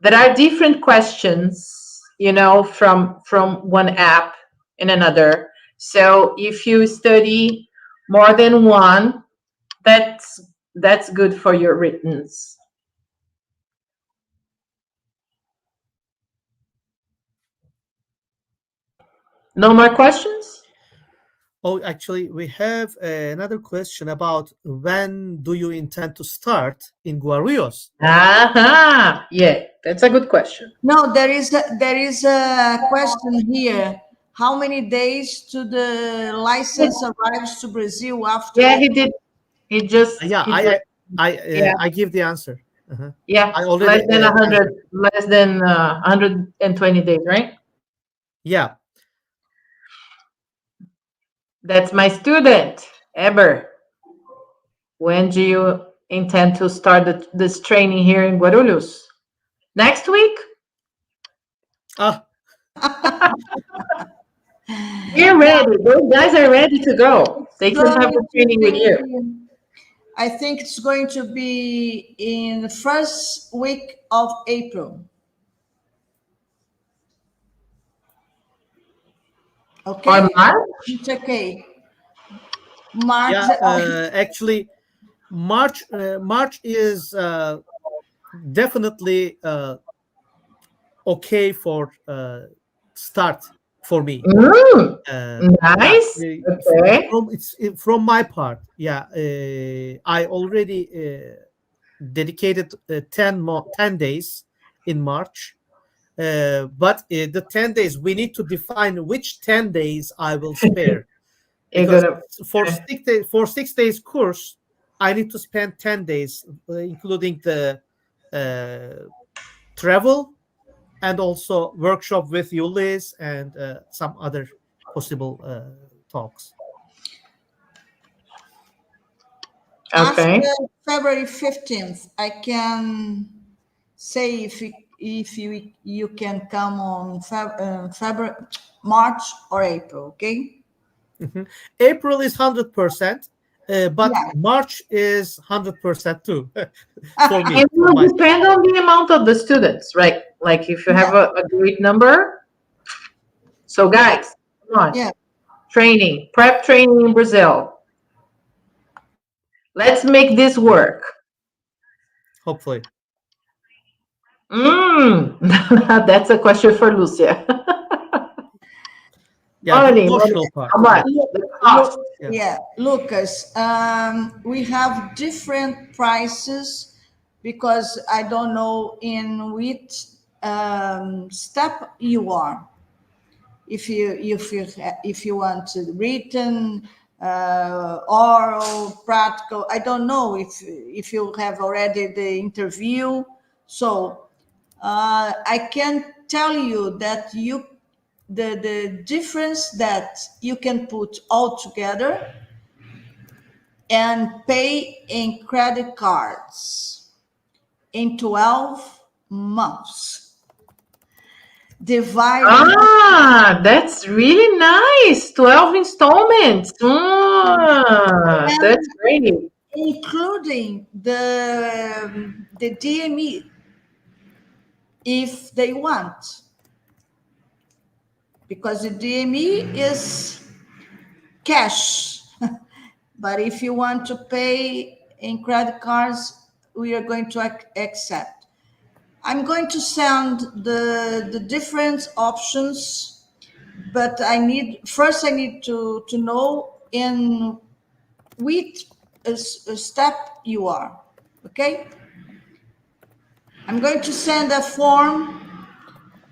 There are different questions, you know, from one app in another. So if you study more than one, that's good for your writtens. No more questions? Oh, actually, we have another question about when do you intend to start in Guarulhos? Aha! Yeah, that's a good question. No, there is a question here. How many days to the license arrives to Brazil after? Yeah, he did. He just. Yeah, he I give the answer. Yeah, I already less than 120 days, right? Yeah. That's my student, Eber. When do you intend to start this training here in Guarulhos? Next week? You're ready. Those guys are ready to go. They can have the training with you. I think it's going to be in the first week of April. Okay. On March? It's okay. March. Yeah, actually, March is definitely okay for start for me. Nice. Okay. From my part. Yeah, I already dedicated 10 days, in March. But the 10 days, we need to define which 10 days I will spare. Because for 6 days course, I need to spend 10 days, including the travel and also workshop with you, Liz, and some other possible talks. Okay. After February 15th, I can say if you can come on February, March or April, okay? April is 100%, but Yeah. March is 100% too for me. It will depend on the amount of the students, right? Like if you have a great number. So guys, come on. Yeah. Training, prep training in Brazil. Let's make this work. Hopefully. That's a question for Lucia. Yeah, the emotional part. How much? The cost. Yeah, Lucas, we have different prices because I don't know in which step you are. If you want to written, oral, practical, I don't know if you have already the interview. So I can tell you that the difference that you can put all together and pay in credit cards in 12 months. That's really nice. 12 installments. That's great. Including the DME if they want. Because the DME is cash. But if you want to pay in credit cards, we are going to accept. I'm going to send the different options, but I need to know in which step you are, okay? I'm going to send a form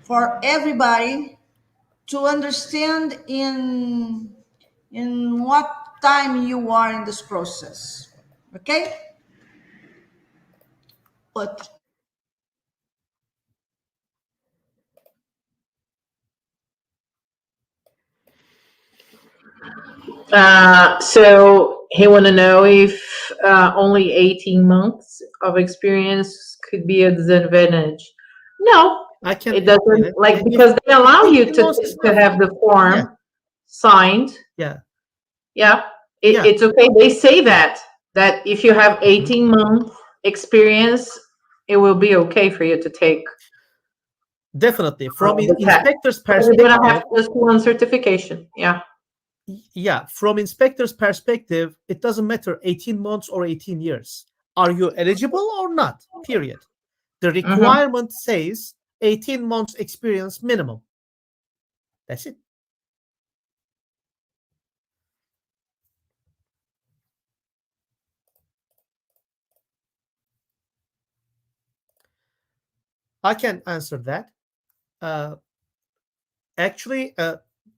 for everybody to understand in what time you are in this process, okay? But So he want to know if only 18 months of experience could be a disadvantage. No, it doesn't, like, because they allow you to have the form signed. Yeah. It's okay. They say that if you have 18 months experience, it will be okay for you to take. Definitely. From inspector's perspective. You're gonna have just one certification. Yeah, from inspector's perspective, it doesn't matter 18 months or 18 years. Are you eligible or not? Period. The requirement says 18 months experience minimum. That's it. I can answer that. Actually,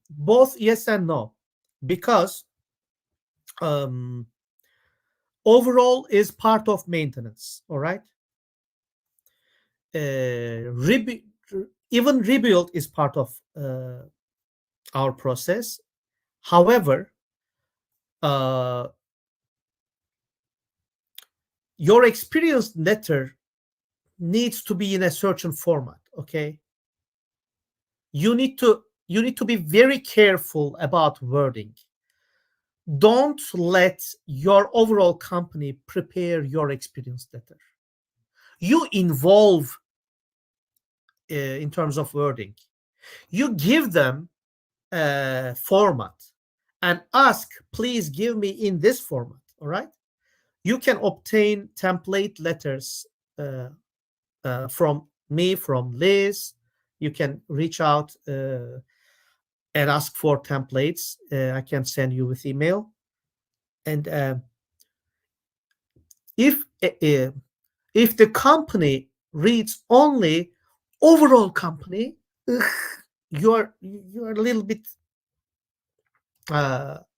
both yes and no, because overall is part of maintenance. All right. Even rebuild is part of our process. However, your experience letter needs to be in a certain format. Okay. You need to be very careful about wording. Don't let your overall company prepare your experience letter. You involve in terms of wording. You give them a format and ask, please give me in this format. All right. You can obtain template letters from me, from Liz. You can reach out and ask for templates. I can send you with email. And if the company reads only overall company, you're a little bit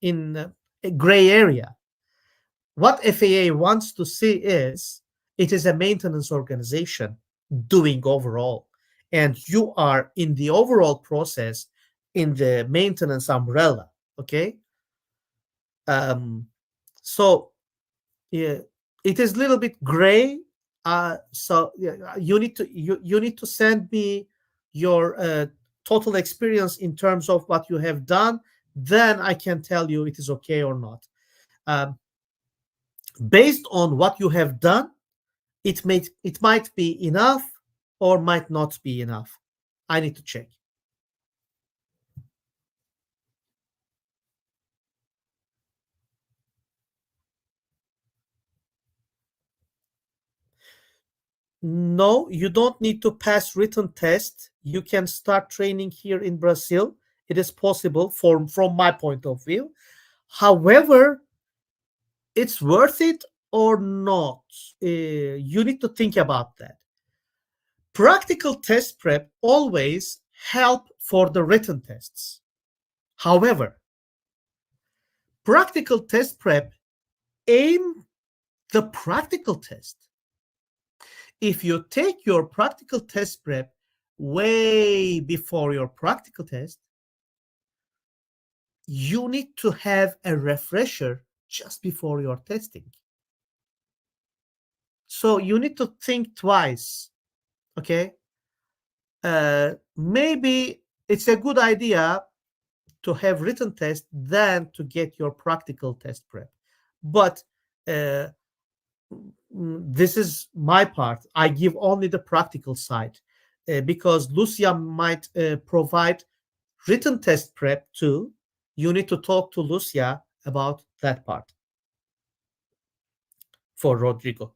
in a gray area. What FAA wants to see is it is a maintenance organization doing overall, and you are in the overall process in the maintenance umbrella. Okay, so yeah, it is a little bit gray. So yeah, you need to send me your total experience in terms of what you have done. Then I can tell you it is okay or not. Based on what you have done, it might be enough or might not be enough. I need to check. No, you don't need to pass written test. You can start training here in Brazil. It is possible from my point of view. However, it's worth it or not. You need to think about that. Practical test prep always help for the written tests. However, practical test prep aim the practical test. If you take your practical test prep way before your practical test, you need to have a refresher just before your testing. So you need to think twice, okay? Maybe it's a good idea to have written test than to get your practical test prep. But this is my part. I give only the practical side because Lucia might provide written test prep too. You need to talk to Lucia about that part for Rodrigo.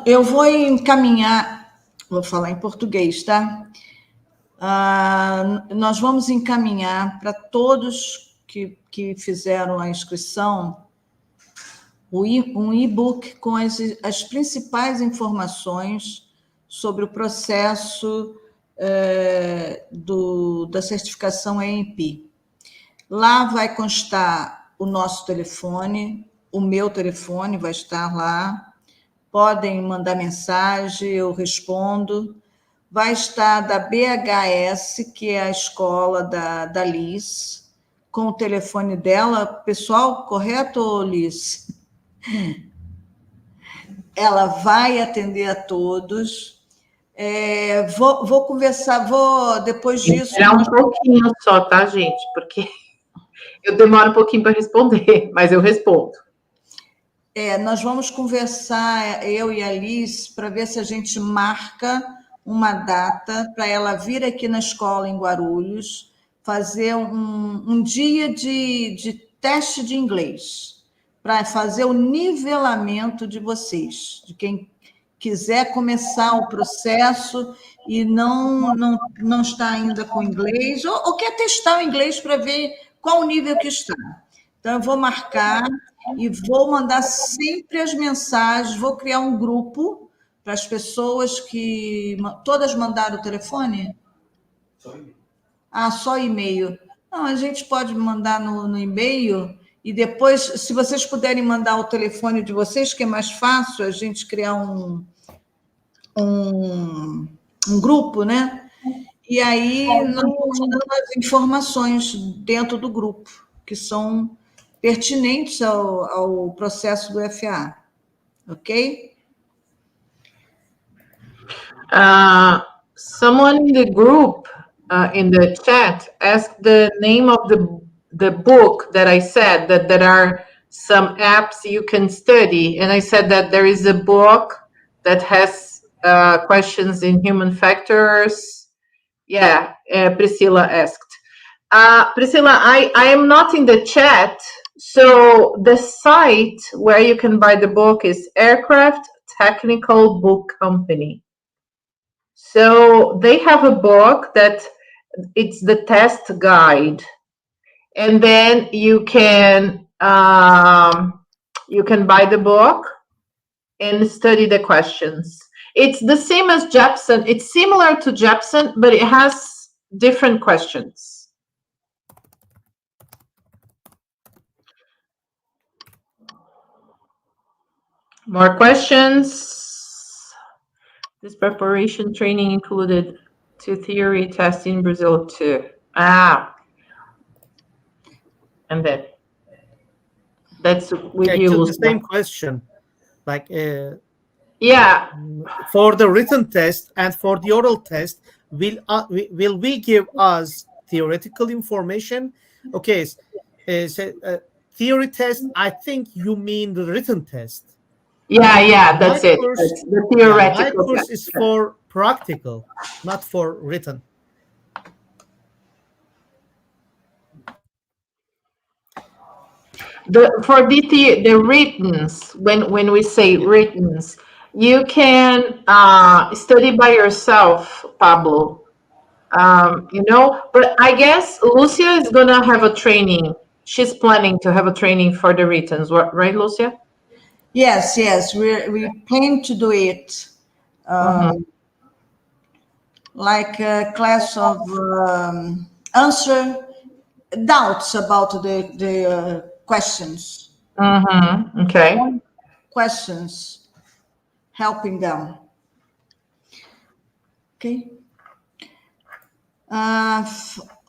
Eu vou encaminhar, vou falar em português, tá? Nós vamos encaminhar para todos que fizeram a inscrição um e-book com as principais informações sobre o processo da certificação EMP. Lá vai constar o nosso telefone, o meu telefone vai estar lá. Podem mandar mensagem, eu respondo. Vai estar da BHS, que é a escola da Liz, com o telefone dela. Pessoal, correto, Liz? Ela vai atender a todos. Vou conversar, depois disso... Esperar um pouquinho só, tá, gente? Porque eu demoro um pouquinho para responder, mas eu respondo. Nós vamos conversar, eu e a Liz, para ver se a gente marca uma data para ela vir aqui na escola em Guarulhos, fazer um dia de teste de inglês, para fazer o nivelamento de vocês, de quem quiser começar o processo e não está ainda com inglês, ou quer testar o inglês para ver qual o nível que está. Então, eu vou marcar e vou mandar sempre as mensagens, vou criar um grupo para as pessoas que... Todas mandaram o telefone? Só e-mail. Só e-mail. Não, a gente pode mandar no e-mail e depois, se vocês puderem mandar o telefone de vocês, que é mais fácil a gente criar um grupo, né? E aí nós vamos dando as informações dentro do grupo, que são pertinentes ao processo do FAA. Ok? Someone in the group, in the chat, asked the name of the book that I said, that there are some apps you can study. And I said that there is a book that has questions in human factors. Yeah, Priscilla asked. Priscilla, I am not in the chat. So the site where you can buy the book is Aircraft Technical Book Company. So they have a book that it's the test guide. and then you can buy the book and study the questions. It's the same as Jepson. It's similar to Jepson, but it has different questions. More questions? This preparation training included 2 theory tests in Brazil too. And then that's with Yeah, you. to the same question, like Yeah. for the written test and for the oral test, will we give us theoretical information? Okay, theory test. I think you mean the written test. Yeah, that's My it. course, That's the yeah, my theoretical course test. is for practical, not for written. For the writtens, when we say writtens, you can study by yourself, Pablo. But I guess Lucia is gonna have a training. She's planning to have a training for the writtens, right, Lucia? Yes, we plan to do it. Like a class of answer doubts about the questions. Okay. Questions, helping them. Okay.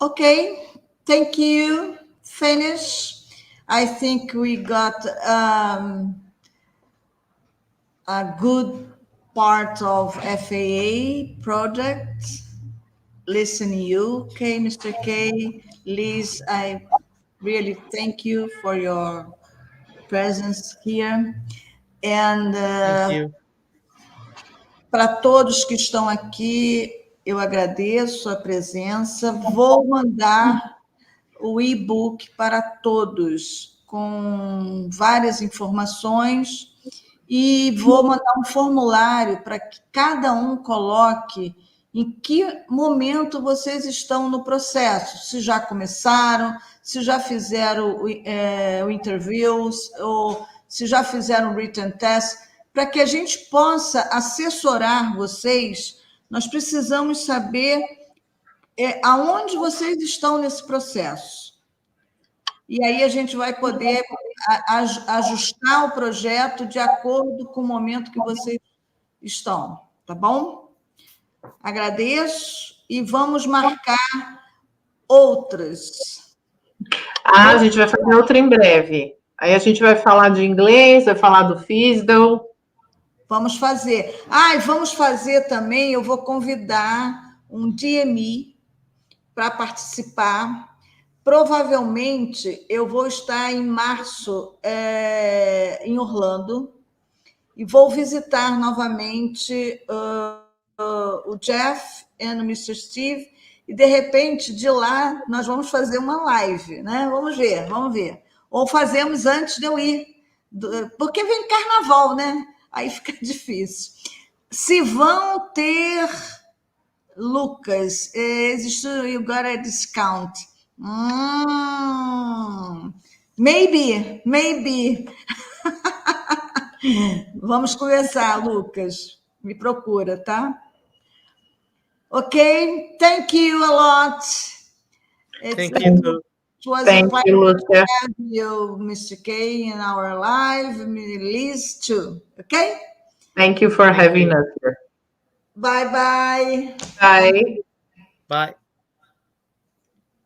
Okay. Thank you. Finish. I think we got a good part of FAA project. Listen, you, okay, Mr. K, Liz, I really thank you for your presence here. And Thank you. para todos que estão aqui, eu agradeço a presença. Vou mandar o e-book para todos, com várias informações, e vou mandar um formulário para que cada um coloque em que momento vocês estão no processo, se já começaram, se já fizeram o interviews, ou se já fizeram o written test, para que a gente possa assessorar vocês. Nós precisamos saber aonde vocês estão nesse processo. E aí a gente vai poder ajustar o projeto de acordo com o momento que vocês estão, tá bom? Agradeço e vamos marcar outras. A gente vai fazer outra em breve. Aí a gente vai falar de inglês, vai falar do FISDAL. Vamos fazer. E vamos fazer também, eu vou convidar um DME para participar. Provavelmente eu vou estar em março em Orlando e vou visitar novamente o Jeff e o Mr. Steve, e de repente de lá nós vamos fazer uma live, né? Vamos ver. Ou fazemos antes de eu ir, porque vem carnaval, né? Aí fica difícil. Se vão ter, Lucas, you got a discount. Maybe. Vamos conversar, Lucas. Me procura, tá? Okay, thank you a lot. Thank you too. It was Thank a pleasure you, Lucia. to have you, Mr. K, in our live, Liz too. Okay? Thank you for having us here. Bye-bye. Bye. Bye.